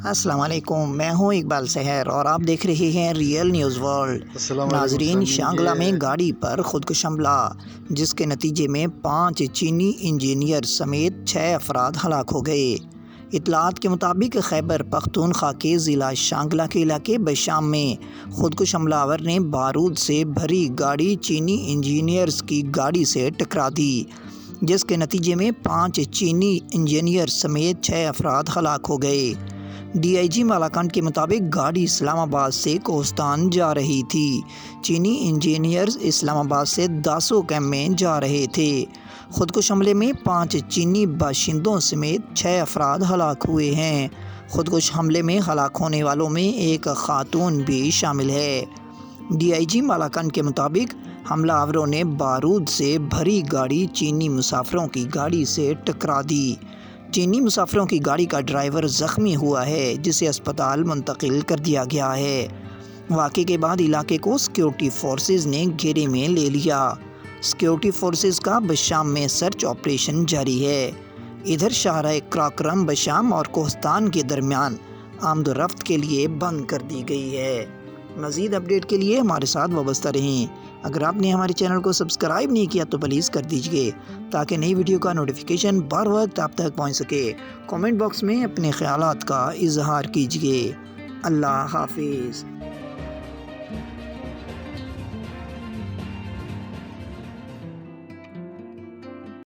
السلام علیکم، میں ہوں اقبال سحر اور آپ دیکھ رہے ہیں ریئل نیوز ورلڈ۔ ناظرین، شانگلہ میں گاڑی پر خودکش حملہ، جس کے نتیجے میں 5 چینی انجینئر سمیت 6 افراد ہلاک ہو گئے۔ اطلاعات کے مطابق خیبر پختونخوا کے ضلع شانگلہ کے علاقے بشام میں خودکش حملہ آور نے بارود سے بھری گاڑی چینی انجینئرز کی گاڑی سے ٹکرا دی، جس کے نتیجے میں 5 چینی انجینئر سمیت 6 افراد ہلاک ہو گئے۔ ڈی آئی جی مالاکنڈ کے مطابق گاڑی اسلام آباد سے کوہستان جا رہی تھی۔ چینی انجینئرز اسلام آباد سے داسو کیمپ میں جا رہے تھے۔ خودکش حملے میں 5 چینی باشندوں سمیت 6 افراد ہلاک ہوئے ہیں۔ خودکش حملے میں ہلاک ہونے والوں میں ایک خاتون بھی شامل ہے۔ ڈی آئی جی مالاکنڈ کے مطابق حملہ آوروں نے بارود سے بھری گاڑی چینی مسافروں کی گاڑی سے ٹکرا دی۔ چینی مسافروں کی گاڑی کا ڈرائیور زخمی ہوا ہے، جسے اسپتال منتقل کر دیا گیا ہے۔ واقعے کے بعد علاقے کو سیکیورٹی فورسز نے گھیرے میں لے لیا۔ سیکیورٹی فورسز کا بشام میں سرچ آپریشن جاری ہے۔ ادھر شاہراہ کراکرم بشام اور کوہستان کے درمیان آمد و رفت کے لیے بند کر دی گئی ہے۔ مزید اپڈیٹ کے لیے ہمارے ساتھ وابستہ رہیں۔ اگر آپ نے ہمارے چینل کو سبسکرائب نہیں کیا تو پلیز کر دیجئے، تاکہ نئی ویڈیو کا نوٹیفیکیشن بر وقت آپ تک پہنچ سکے۔ کامنٹ باکس میں اپنے خیالات کا اظہار کیجئے۔ اللہ حافظ۔